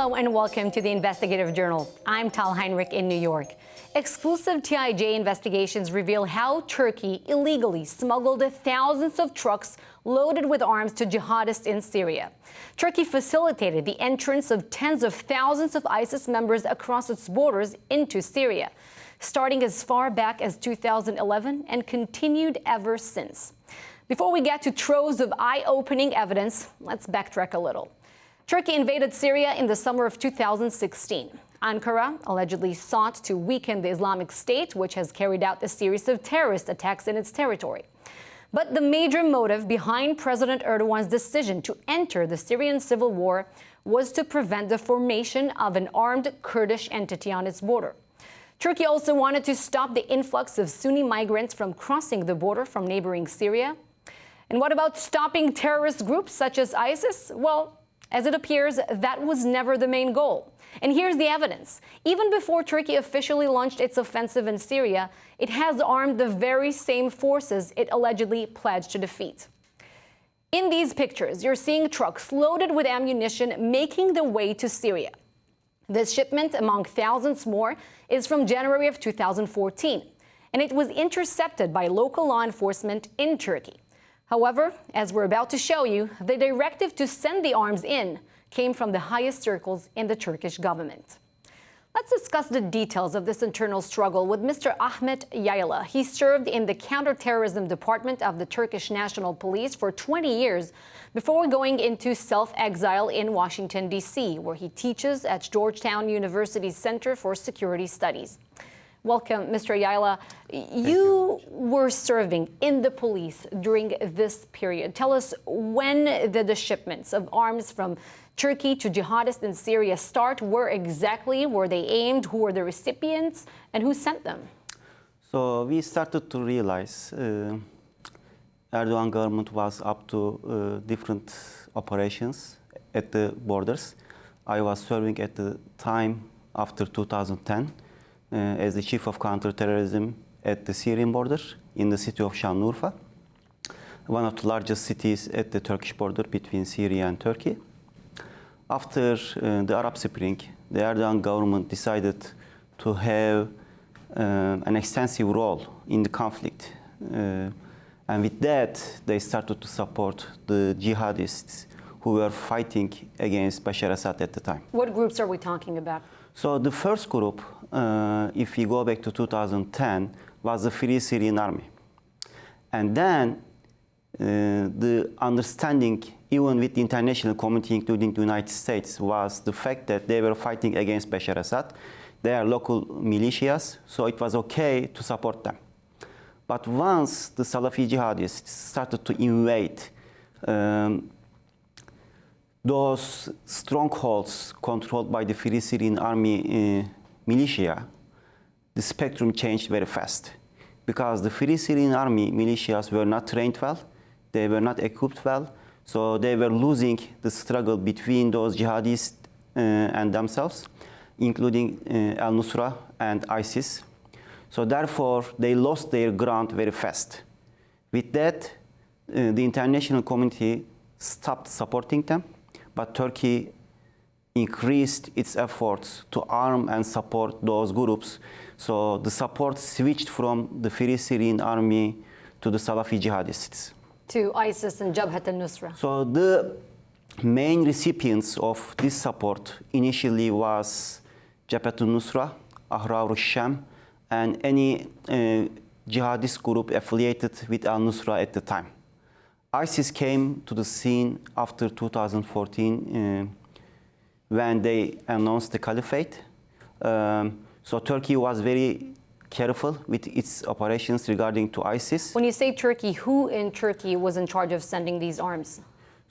Hello and welcome to the Investigative Journal. I'm Tal Heinrich in New York. Exclusive TIJ investigations reveal how Turkey illegally smuggled thousands of trucks loaded with arms to jihadists in Syria. Turkey facilitated the entrance of tens of thousands of ISIS members across its borders into Syria, starting as far back as 2011 and continued ever since. Before we get to troves of eye-opening evidence, let's backtrack a little. Turkey invaded Syria in the summer of 2016. Ankara allegedly sought to weaken the Islamic State, which has carried out a series of terrorist attacks in its territory. But the major motive behind President Erdogan's decision to enter the Syrian civil war was to prevent the formation of an armed Kurdish entity on its border. Turkey also wanted to stop the influx of Sunni migrants from crossing the border from neighboring Syria. And what about stopping terrorist groups such as ISIS? Well, as it appears, that was never the main goal. And here's the evidence. Even before Turkey officially launched its offensive in Syria, it has armed the very same forces it allegedly pledged to defeat. In these pictures, you're seeing trucks loaded with ammunition making their way to Syria. This shipment, among thousands more, is from January of 2014, and it was intercepted by local law enforcement in Turkey. However, as we're about to show you, the directive to send the arms in came from the highest circles in the Turkish government. Let's discuss the details of this internal struggle with Mr. Ahmet Yayla. He served in the counterterrorism department of the Turkish National Police for 20 years before going into self-exile in Washington, D.C., where he teaches at Georgetown University's Center for Security Studies. Welcome, Mr. Yayla. You were serving in the police during this period. Tell us, when did the shipments of arms from Turkey to jihadists in Syria start? Where exactly were they aimed? Who were the recipients? And who sent them? So we started to realize Erdogan government was up to different operations at the borders. I was serving at the time after 2010. As the chief of counterterrorism at the Syrian border in the city of Şanlıurfa, one of the largest cities at the Turkish border between Syria and Turkey. After the Arab Spring, the Erdogan government decided to have an extensive role in the conflict. And with that, they started to support the jihadists who were fighting against Bashar Assad at the time. What groups are we talking about? So the first group, if we go back to 2010, was the Free Syrian Army. And then the understanding, even with the international community, including the United States, was the fact that they were fighting against Bashar Assad. They are local militias, so it was okay to support them. But once the Salafi jihadists started to invade those strongholds controlled by the Free Syrian Army militia, the spectrum changed very fast. Because the Free Syrian Army militias were not trained well, they were not equipped well, so they were losing the struggle between those jihadists and themselves, including al-Nusra and ISIS. So therefore, they lost their ground very fast. With that, the international community stopped supporting them. But Turkey increased its efforts to arm and support those groups. So the support switched from the Free Syrian Army to the Salafi jihadists. To ISIS and Jabhat al-Nusra. So the main recipients of this support initially was Jabhat al-Nusra, Ahrar al-Sham, and any jihadist group affiliated with al-Nusra at the time. ISIS came to the scene after 2014 when they announced the caliphate. So Turkey was very careful with its operations regarding to ISIS. When you say Turkey, who in Turkey was in charge of sending these arms?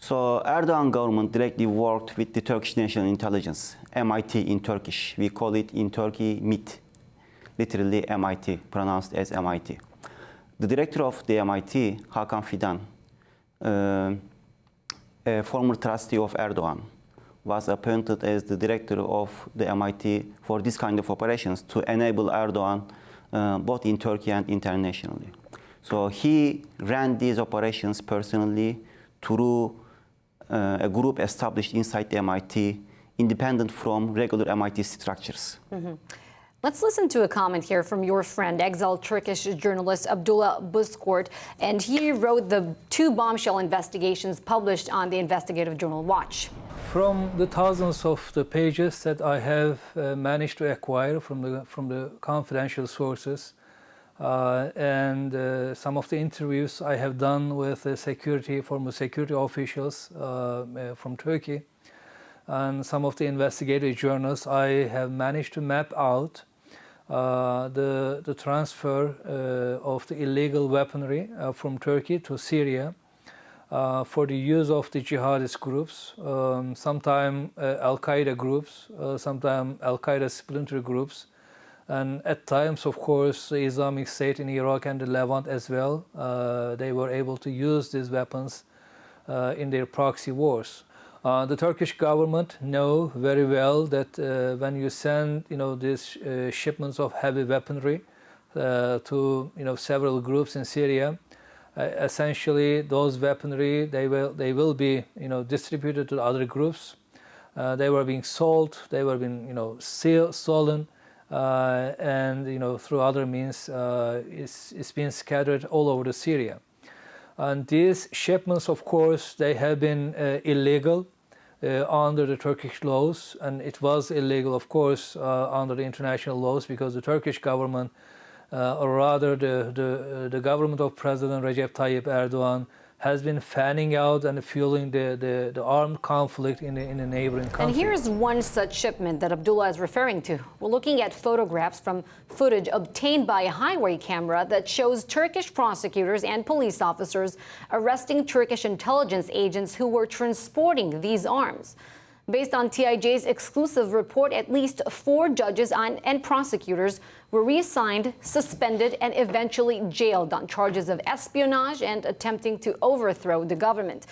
So Erdogan government directly worked with the Turkish National Intelligence, MIT in Turkish. We call it in Turkey MIT, literally MIT, pronounced as MIT. The director of the MIT, Hakan Fidan, a former trustee of Erdogan, was appointed as the director of the MIT for this kind of operations to enable Erdogan both in Turkey and internationally. So he ran these operations personally through a group established inside the MIT independent from regular MIT structures. Let's listen to a comment here from your friend, exiled Turkish journalist Abdullah Bozkurt, and he wrote the 2 bombshell investigations published on the investigative journal Watch. From the thousands of the pages that I have managed to acquire from the confidential sources, and some of the interviews I have done with former security officials from Turkey, and some of the investigative journals, I have managed to map out the transfer of the illegal weaponry from Turkey to Syria for the use of the jihadist groups, sometimes Al-Qaeda groups, sometimes Al-Qaeda splinter groups, and at times, of course, the Islamic State in Iraq and the Levant as well. They were able to use these weapons in their proxy wars. The Turkish government know very well that when you send, these shipments of heavy weaponry to, several groups in Syria, essentially those weaponry they will be, distributed to other groups. They were being sold, they were being, stolen, and through other means, it's been scattered all over Syria. And these shipments, of course, they have been illegal under the Turkish laws, and it was illegal, of course, under the international laws, because the Turkish government, or rather the government of President Recep Tayyip Erdogan, has been fanning out and fueling the armed conflict in the neighboring country. And here's one such shipment that Abdullah is referring to. We're looking at photographs from footage obtained by a highway camera that shows Turkish prosecutors and police officers arresting Turkish intelligence agents who were transporting these arms. Based on TIJ's exclusive report, at least 4 judges and prosecutors were reassigned, suspended, and eventually jailed on charges of espionage and attempting to overthrow the government.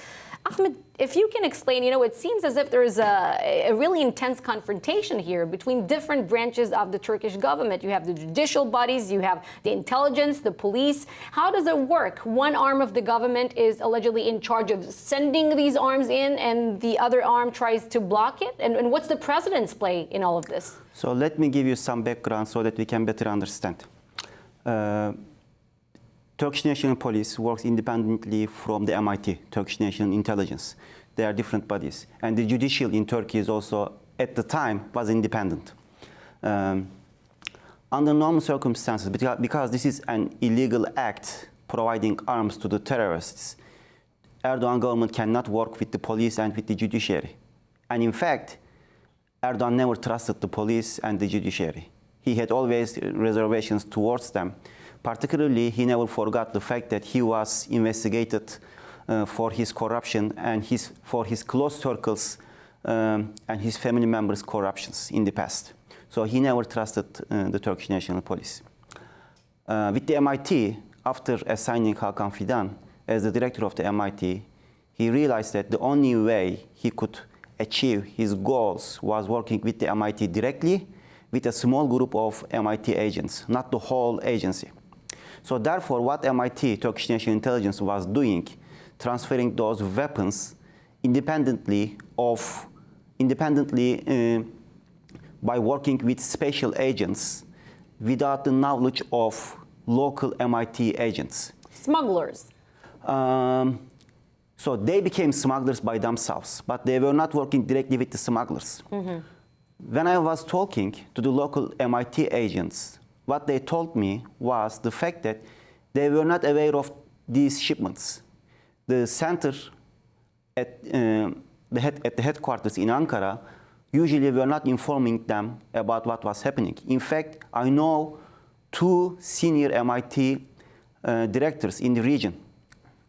Ahmed, if you can explain, it seems as if there is a really intense confrontation here between different branches of the Turkish government. You have the judicial bodies, you have the intelligence, the police. How does it work? One arm of the government is allegedly in charge of sending these arms in, and the other arm tries to block it. And what's the president's play in all of this? So let me give you some background so that we can better understand. Turkish National Police works independently from the MIT, Turkish National Intelligence. They are different bodies. And the judicial in Turkey is also, at the time, was independent. Under normal circumstances, because this is an illegal act providing arms to the terrorists, Erdogan government cannot work with the police and with the judiciary. And in fact, Erdogan never trusted the police and the judiciary. He had always reservations towards them. Particularly, he never forgot the fact that he was investigated for his corruption and for his close circles and his family members' corruptions in the past. So he never trusted the Turkish National Police. With the MIT, after assigning Hakan Fidan as the director of the MIT, he realized that the only way he could achieve his goals was working with the MIT directly with a small group of MIT agents, not the whole agency. So therefore, what MIT, Turkish National Intelligence, was doing, transferring those weapons independently by working with special agents without the knowledge of local MIT agents. Smugglers. So they became smugglers by themselves, but they were not working directly with the smugglers. Mm-hmm. When I was talking to the local MIT agents, what they told me was the fact that they were not aware of these shipments. The center at the headquarters in Ankara usually were not informing them about what was happening. In fact, I know 2 senior MIT directors in the region.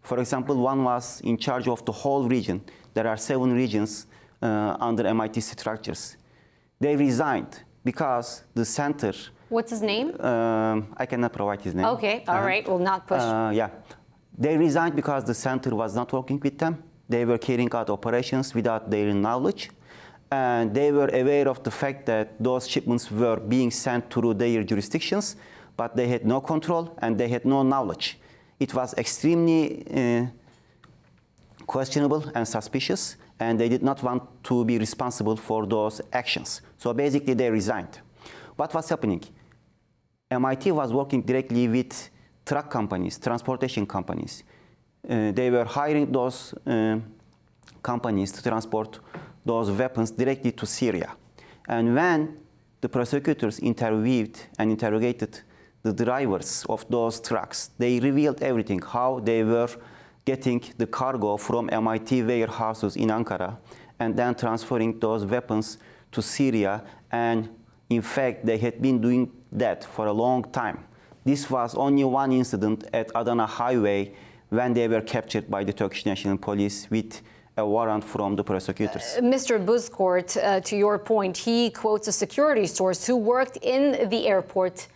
For example, one was in charge of the whole region. There are 7 regions under MIT structures. They resigned because the center... What's his name? I cannot provide his name. Okay, all right, we'll not push. Yeah. They resigned because the center was not working with them. They were carrying out operations without their knowledge. And they were aware of the fact that those shipments were being sent through their jurisdictions, but they had no control and they had no knowledge. It was extremely questionable and suspicious, and they did not want to be responsible for those actions. So basically they resigned. What was happening? MIT was working directly with truck companies, transportation companies. They were hiring those companies to transport those weapons directly to Syria. And when the prosecutors interviewed and interrogated the drivers of those trucks, they revealed everything, how they were getting the cargo from MIT warehouses in Ankara and then transferring those weapons to Syria. And in fact, they had been doing that for a long time. This was only one incident at Adana Highway when they were captured by the Turkish National Police with a warrant from the prosecutors. Mr. Buzkurt, to your point, he quotes a security source who worked in the airport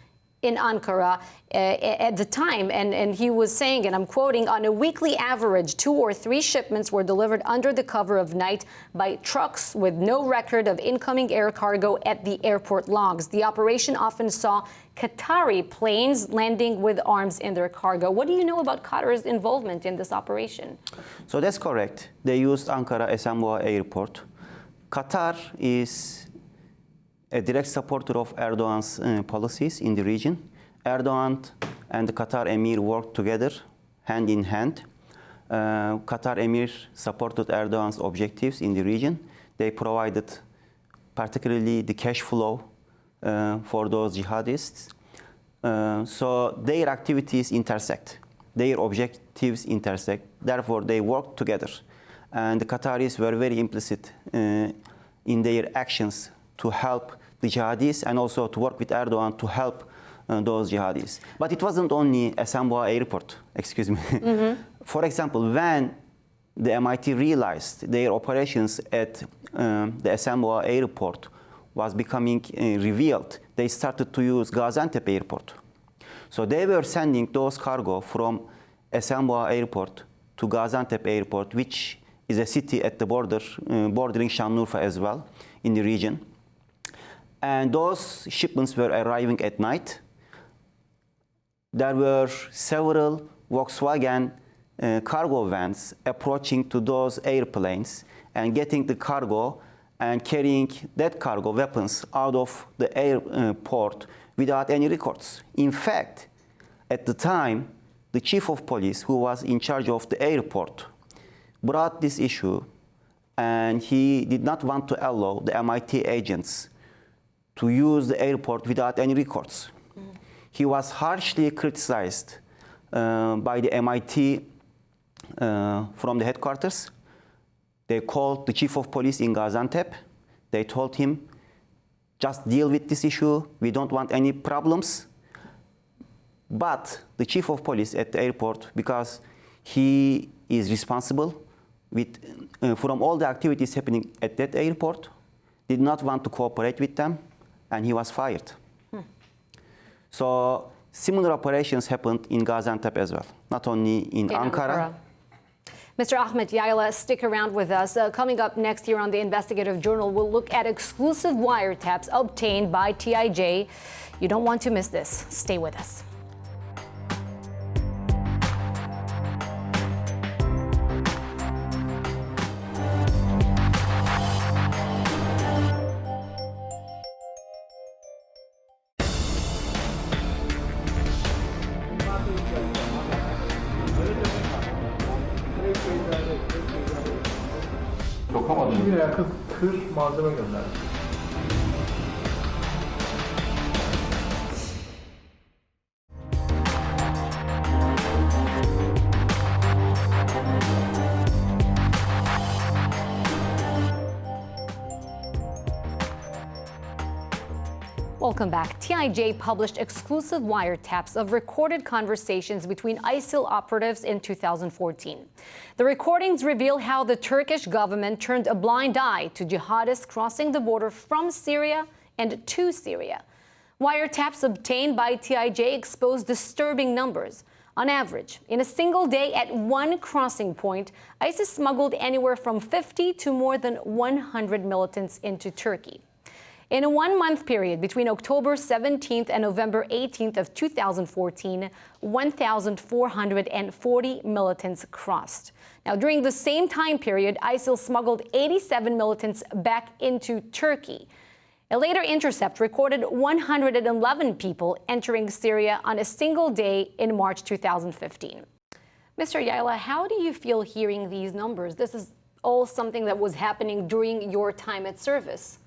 in Ankara at the time, and he was saying, and I'm quoting, on a weekly average, 2 or 3 shipments were delivered under the cover of night by trucks with no record of incoming air cargo at the airport logs. The operation often saw Qatari planes landing with arms in their cargo. What do you know about Qatar's involvement in this operation? So that's correct. They used Ankara Esenboğa Airport. Qatar is a direct supporter of Erdogan's policies in the region. Erdogan and the Qatar Emir worked together, hand in hand. Qatar Emir supported Erdogan's objectives in the region. They provided particularly the cash flow for those jihadists. So their activities intersect, their objectives intersect, therefore they work together. And the Qataris were very implicit in their actions to help the jihadis and also to work with Erdogan to help those jihadis. But it wasn't only Esenboğa Airport, excuse me. Mm-hmm. For example, when the MIT realized their operations at the Esenboğa Airport was becoming revealed, they started to use Gaziantep Airport. So they were sending those cargo from Esenboğa Airport to Gaziantep Airport, which is a city at the border, bordering Şanlıurfa as well in the region. And those shipments were arriving at night. There were several Volkswagen cargo vans approaching to those airplanes and getting the cargo and carrying that cargo weapons out of the airport without any records. In fact, at the time, the chief of police, who was in charge of the airport, brought this issue, and he did not want to allow the MIT agents to use the airport without any records. Mm. He was harshly criticized by the MIT from the headquarters. They called the chief of police in Gaziantep. They told him, just deal with this issue. We don't want any problems. But the chief of police at the airport, because he is responsible from all the activities happening at that airport, did not want to cooperate with them, and he was fired. So similar operations happened in Gaziantep as well, not only in Ankara. Mr. Ahmet Yayla, stick around with us. Coming up next here on the Investigative Journal, we'll look at exclusive wiretaps obtained by TIJ. You don't want to miss this. Stay with us. Sokamadım. Bir yakın tır malzeme gönderdi. Welcome back. TIJ published exclusive wiretaps of recorded conversations between ISIL operatives in 2014. The recordings reveal how the Turkish government turned a blind eye to jihadists crossing the border from Syria and to Syria. Wiretaps obtained by TIJ expose disturbing numbers. On average, in a single day at one crossing point, ISIS smuggled anywhere from 50 to more than 100 militants into Turkey. In a one-month period between October 17th and November 18th of 2014, 1,440 militants crossed. Now, during the same time period, ISIL smuggled 87 militants back into Turkey. A later intercept recorded 111 people entering Syria on a single day in March 2015. Mr. Yayla, how do you feel hearing these numbers? This is all something that was happening during your time at service.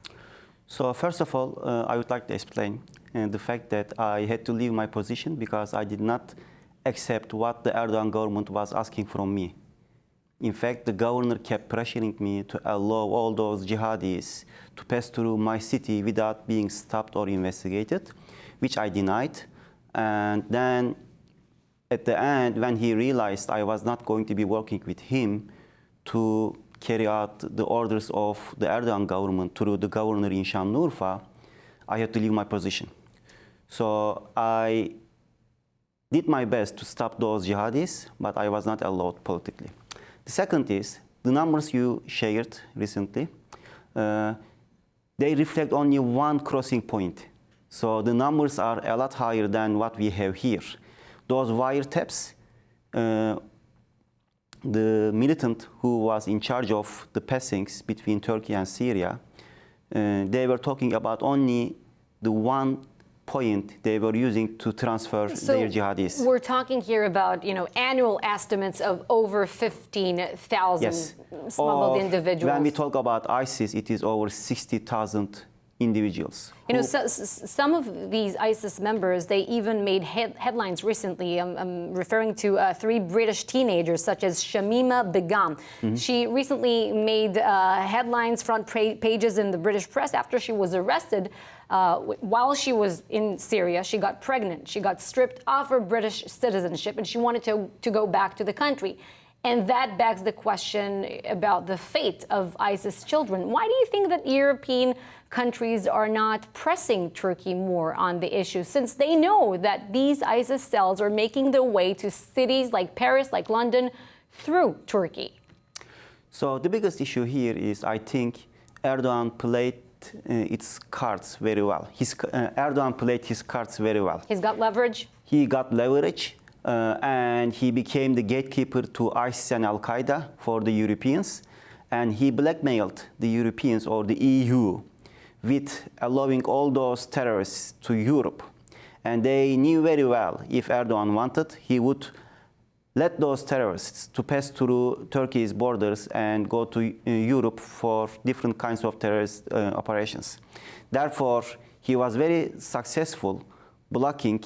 So first of all, I would like to explain the fact that I had to leave my position because I did not accept what the Erdogan government was asking from me. In fact, the governor kept pressuring me to allow all those jihadis to pass through my city without being stopped or investigated, which I denied. And then at the end, when he realized I was not going to be working with him to carry out the orders of the Erdogan government through the governor in Şanlıurfa, I had to leave my position. So I did my best to stop those jihadis, but I was not allowed politically. The second is, the numbers you shared recently, they reflect only one crossing point. So the numbers are a lot higher than what we have here. Those wiretaps, the militant who was in charge of the passings between Turkey and Syria, they were talking about only the one point they were using to transfer their jihadis. We're talking here about, annual estimates of over 15,000 smuggled individuals. When we talk about ISIS, it is over 60,000 individuals. Some of these ISIS members, they even made headlines recently. I'm referring to 3 British teenagers, such as Shamima Begum. She recently made headlines, front pages in the British press after she was arrested. While she was in Syria, she got pregnant. She got stripped of her British citizenship, and she wanted to go back to the country. And that begs the question about the fate of ISIS children. Why do you think that European countries are not pressing Turkey more on the issue, since they know that these ISIS cells are making their way to cities like Paris, like London, through Turkey? So the biggest issue here is, I think, Erdogan played its cards very well. Erdogan played his cards very well. He's got leverage? He got leverage, and he became the gatekeeper to ISIS and Al-Qaeda for the Europeans. And he blackmailed the Europeans or the EU with allowing all those terrorists to Europe. And they knew very well, if Erdogan wanted, he would let those terrorists to pass through Turkey's borders and go to Europe for different kinds of terrorist operations. Therefore, he was very successful blocking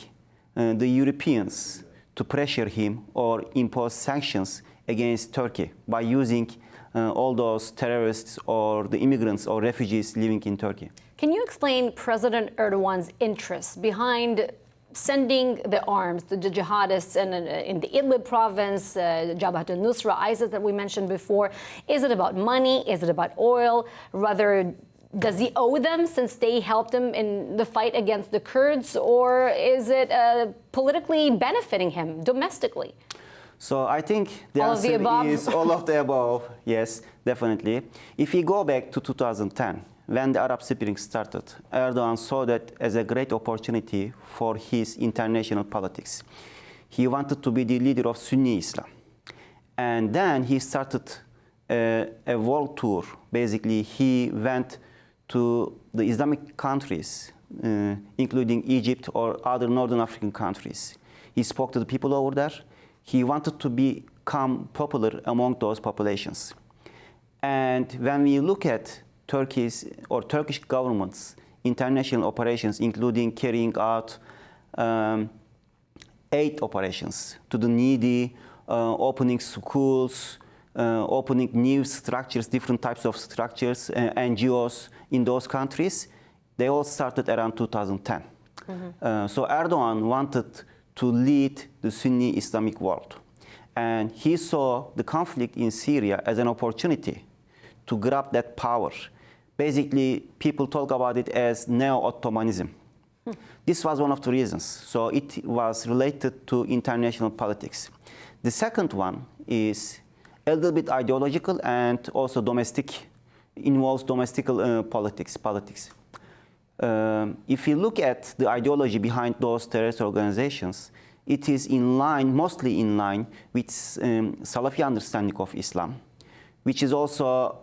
the Europeans to pressure him or impose sanctions against Turkey by using all those terrorists or the immigrants or refugees living in Turkey. Can you explain President Erdogan's interests behind sending the arms to the jihadists in the Idlib province, Jabhat al-Nusra, ISIS that we mentioned before? Is it about money? Is it about oil? Rather, does he owe them since they helped him in the fight against the Kurds? Or is it politically benefiting him domestically? So I think the all answer of the above? is all of the above. Yes, definitely. If we go back to 2010, when the Arab Spring started, Erdogan saw that as a great opportunity for his international politics. He wanted to be the leader of Sunni Islam. And then he started a world tour. Basically, he went to the Islamic countries, including Egypt or other Northern African countries. He spoke to the people over there. He wanted to become popular among those populations. And when we look at Turkish government's international operations, including carrying out aid operations to the needy, opening schools, opening new structures, different types of structures, NGOs in those countries, they all started around 2010. So Erdogan wanted to lead the Sunni Islamic world. And he saw the conflict in Syria as an opportunity to grab that power. Basically, people talk about it as neo-Ottomanism. This was one of the reasons. So it was related to international politics. The second one is a little bit ideological and also domestic, involves domestic politics. If you look at the ideology behind those terrorist organizations, it is in line, mostly in line with Salafi understanding of Islam, which is also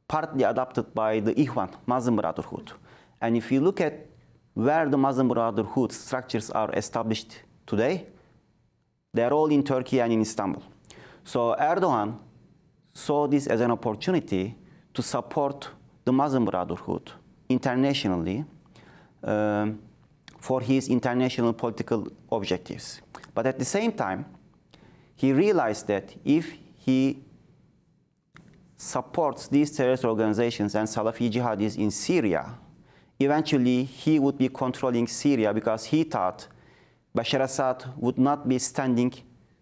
partly adopted by the Ikhwan, Muslim Brotherhood. And if you look at where the Muslim Brotherhood structures are established today, they're all in Turkey and in Istanbul. So Erdogan saw this as an opportunity to support the Muslim Brotherhood internationally for his international political objectives. But at the same time, he realized that if he supports these terrorist organizations and Salafi jihadis in Syria, eventually he would be controlling Syria because he thought Bashar Assad would not be standing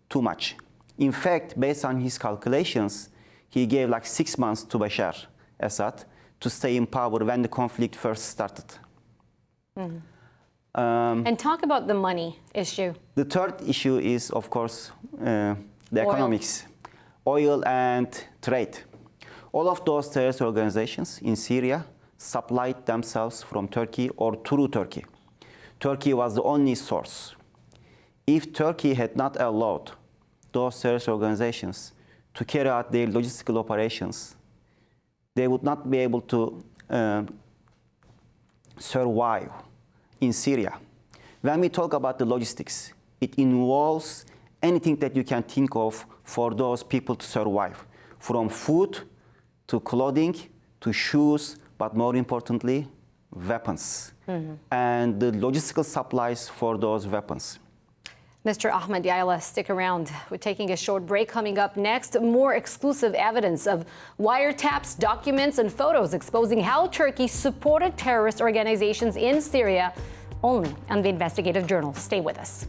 too much. In fact, based on his calculations, he gave like 6 months to Bashar Assad to stay in power when the conflict first started. And talk about the money issue. The third issue is, of course, the economics, oil and trade. All of those terrorist organizations in Syria supplied themselves from Turkey or through Turkey. Turkey was the only source. If Turkey had not allowed those terrorist organizations to carry out their logistical operations, they would not be able to survive in Syria. When we talk about the logistics, it involves anything that you can think of for those people to survive, from food to clothing to shoes, but more importantly, weapons, and the logistical supplies for those weapons. Mr. Ahmet Yayla, stick around. We're taking a short break. Coming up next, more exclusive evidence of wiretaps, documents, and photos exposing how Turkey supported terrorist organizations in Syria, only on the Investigative Journal. Stay with us.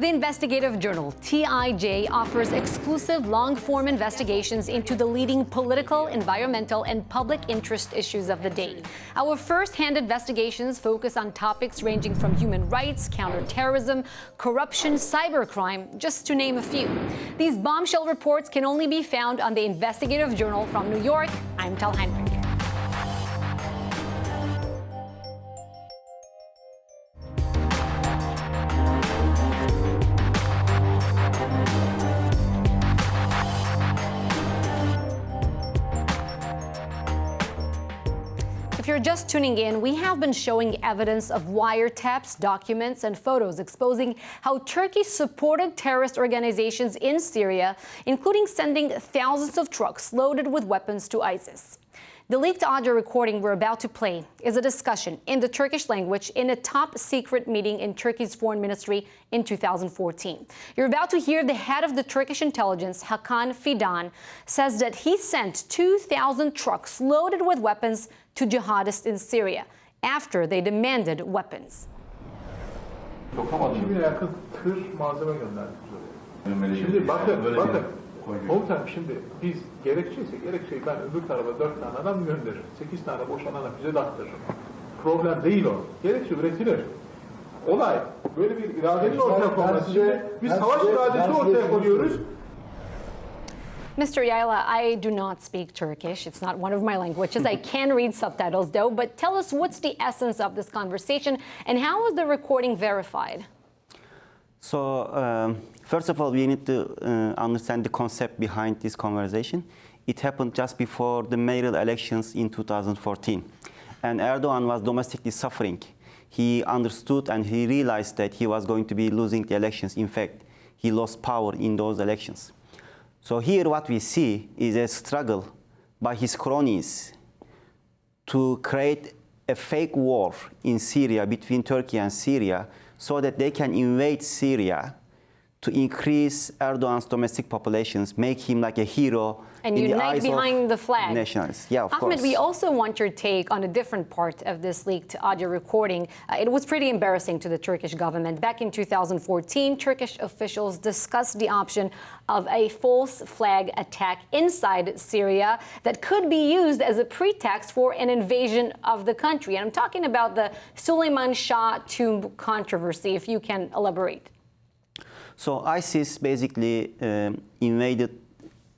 The Investigative Journal, TIJ, offers exclusive long-form investigations into the leading political, environmental, and public interest issues of the day. Our first-hand investigations focus on topics ranging from human rights, counterterrorism, corruption, cybercrime, just to name a few. These bombshell reports can only be found on the Investigative Journal. From New York, I'm Tal Heinrich. If you're just tuning in, we have been showing evidence of wiretaps, documents, and photos exposing how Turkey supported terrorist organizations in Syria, including sending thousands of trucks loaded with weapons to ISIS. The leaked audio recording we're about to play is a discussion in the Turkish language in a top-secret meeting in Turkey's foreign ministry in 2014. You're about to hear the head of the Turkish intelligence, Hakan Fidan, says that he sent 2,000 trucks loaded with weapons to jihadists in Syria after they demanded weapons. 2000'e yakın tır malzeme gönderdik buraya. Şimdi bakın. Komutanım şimdi biz gerekçeyi ben öbür tarafa 4 tane adam gönderirim. 8 tane boşanana füze de attırırım. Problem değil o. Gerekçe üretilir. Olay böyle bir iradenin ortaya konması. Biz savaş iradesi ortaya koyuyoruz. Mr. Yayla, I do not speak Turkish. It's not one of my languages. I can read subtitles, though. But tell us, what's the essence of this conversation, and how was the recording verified? So, first of all, we need to understand the concept behind this conversation. It happened just before the mayoral elections in 2014. And Erdogan was domestically suffering. He understood and he realized that he was going to be losing the elections. In fact, he lost power in those elections. So here what we see is a struggle by his cronies to create a fake war in Syria between Turkey and Syria so that they can invade Syria to increase Erdogan's domestic populations, make him like a hero and in the unite eyes behind of the flag. Nationalists. Yeah, of Ahmed, course. we also want your take on a different part of this leaked audio recording. It was pretty embarrassing to the Turkish government. Back in 2014, Turkish officials discussed the option of a false flag attack inside Syria that could be used as a pretext for an invasion of the country. And I'm talking about the Süleyman Shah tomb controversy, if you can elaborate. So ISIS basically invaded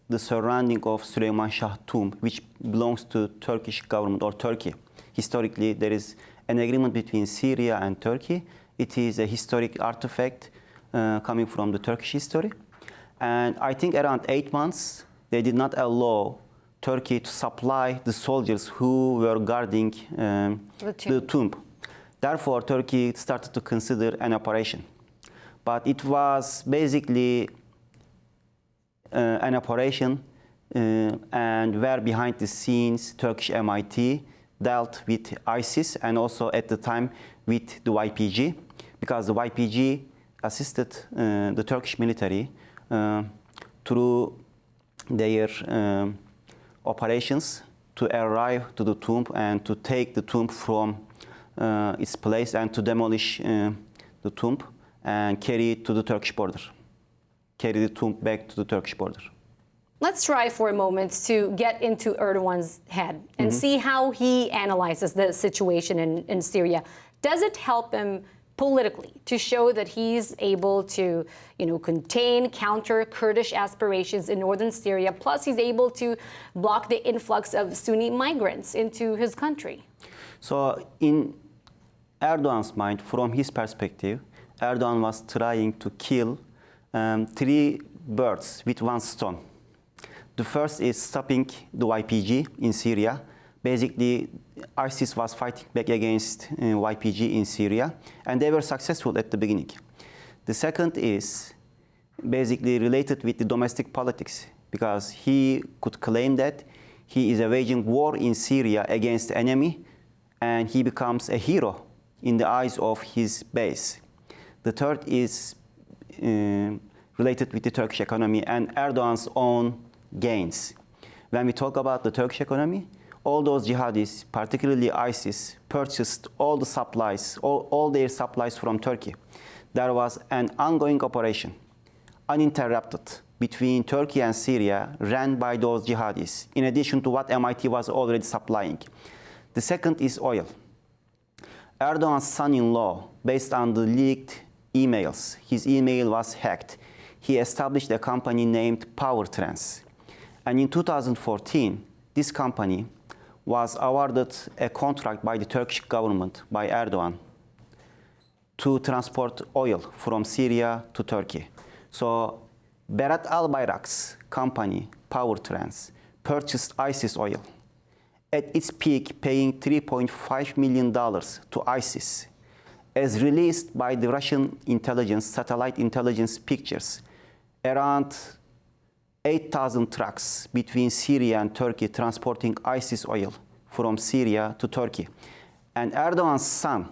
the surrounding of Süleyman Shah tomb, which belongs to Turkish government or Turkey. Historically, there is an agreement between Syria and Turkey. It is a historic artifact coming from the Turkish history. And I think around 8 months, they did not allow Turkey to supply the soldiers who were guarding the tomb. Therefore, Turkey started to consider an operation. But it was basically an operation and where behind the scenes Turkish MIT dealt with ISIS and also at the time with the YPG, because the YPG assisted the Turkish military through their operations to arrive to the tomb and to take the tomb from its place and to demolish the tomb and carry it to the Turkish border. Carry the tomb back to the Turkish border. Let's try for a moment to get into Erdogan's head and see how he analyzes the situation in Syria. Does it help him politically to show that he's able to, contain, counter Kurdish aspirations in northern Syria, plus he's able to block the influx of Sunni migrants into his country? So in Erdogan's mind, from his perspective, Erdogan was trying to kill 3 birds with 1 stone. The first is stopping the YPG in Syria. Basically, ISIS was fighting back against YPG in Syria, and they were successful at the beginning. The second is basically related with the domestic politics, because he could claim that he is waging war in Syria against the enemy, and he becomes a hero in the eyes of his base. The third is related with the Turkish economy and Erdogan's own gains. When we talk about the Turkish economy, all those jihadis, particularly ISIS, purchased all the supplies, all their supplies from Turkey. There was an ongoing operation, uninterrupted, between Turkey and Syria, ran by those jihadis, in addition to what MIT was already supplying. The second is oil. Erdogan's son-in-law, based on the leaked emails, his email was hacked. He established a company named Powertrans. And in 2014, this company was awarded a contract by the Turkish government, by Erdogan, to transport oil from Syria to Turkey. So Berat Albayrak's company, Powertrans, purchased ISIS oil, at its peak paying $3.5 million to ISIS. As released by the Russian intelligence, satellite intelligence pictures, around 8,000 trucks between Syria and Turkey transporting ISIS oil from Syria to Turkey. And Erdogan's son,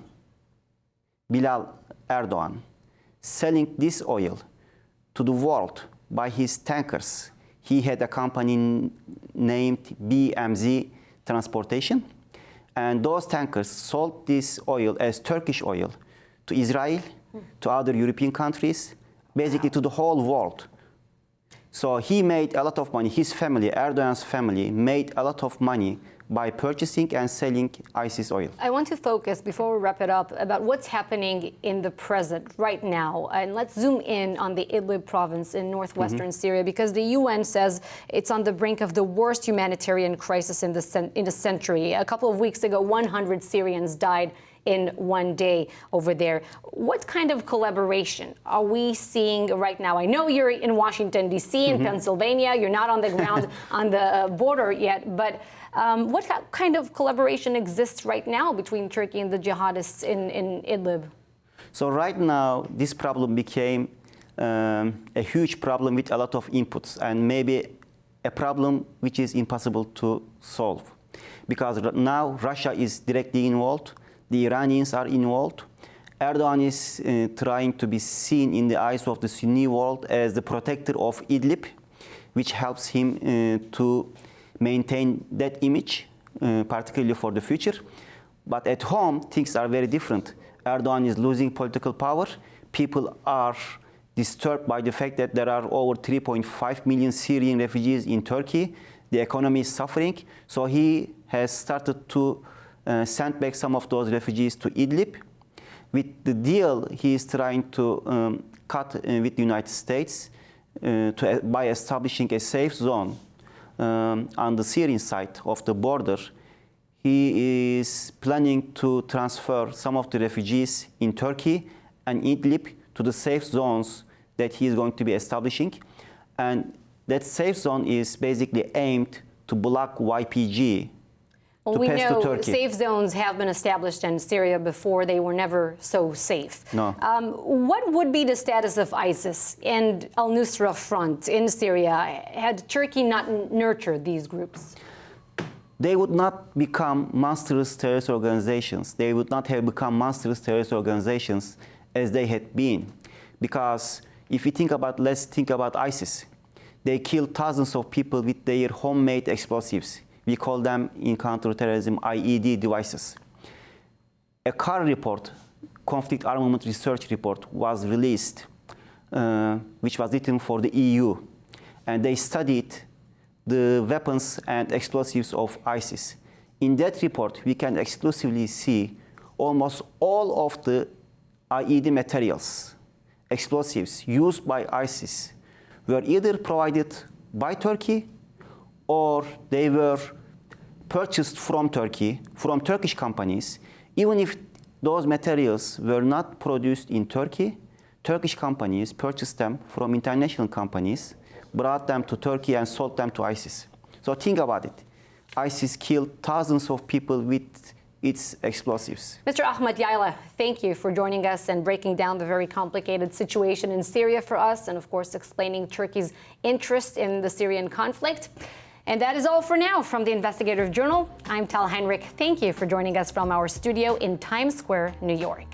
Bilal Erdogan, selling this oil to the world by his tankers. He had a company named BMZ Transportation, and those tankers sold this oil as Turkish oil to Israel, to other European countries, basically to the whole world. So he made a lot of money. His family, Erdogan's family, made a lot of money by purchasing and selling ISIS oil. I want to focus, before we wrap it up, about what's happening in the present, right now. And let's zoom in on the Idlib province in northwestern Syria, because the UN says it's on the brink of the worst humanitarian crisis in the century. A couple of weeks ago, 100 Syrians died in one day over there. What kind of collaboration are we seeing right now? I know you're in Washington, D.C., in Pennsylvania. You're not on the ground on the border yet, but what kind of collaboration exists right now between Turkey and the jihadists in Idlib? So right now, this problem became a huge problem with a lot of inputs, and maybe a problem which is impossible to solve. Because now Russia is directly involved, the Iranians are involved. Erdogan is trying to be seen in the eyes of the Sunni world as the protector of Idlib, which helps him to maintain that image, particularly for the future. But at home, things are very different. Erdogan is losing political power. People are disturbed by the fact that there are over 3.5 million Syrian refugees in Turkey. The economy is suffering. So he has started to send back some of those refugees to Idlib. With the deal, he is trying to cut with the United States by establishing a safe zone on the Syrian side of the border. He is planning to transfer some of the refugees in Turkey and Idlib to the safe zones that he is going to be establishing. And that safe zone is basically aimed to block YPG well, to we pass know to Turkey. safe zones have been established in Syria before. They were never so safe. No. What would be the status of ISIS and al-Nusra Front in Syria had Turkey not nurtured these groups? They would not become monstrous terrorist organizations. They would not have become monstrous terrorist organizations as they had been. Because if you think about, let's think about ISIS. They killed thousands of people with their homemade explosives. We call them in counterterrorism IED devices. A CAR report, Conflict Armament Research Report, was released, which was written for the EU. And they studied the weapons and explosives of ISIS. In that report, we can exclusively see almost all of the IED materials, explosives used by ISIS were either provided by Turkey or they were purchased from Turkey, from Turkish companies. Even if those materials were not produced in Turkey, Turkish companies purchased them from international companies, brought them to Turkey and sold them to ISIS. So think about it. ISIS killed thousands of people with its explosives. Mr. Ahmet Yayla, thank you for joining us and breaking down the very complicated situation in Syria for us and, of course, explaining Turkey's interest in the Syrian conflict. And that is all for now from the Investigative Journal. I'm Tal Heinrich. Thank you for joining us from our studio in Times Square, New York.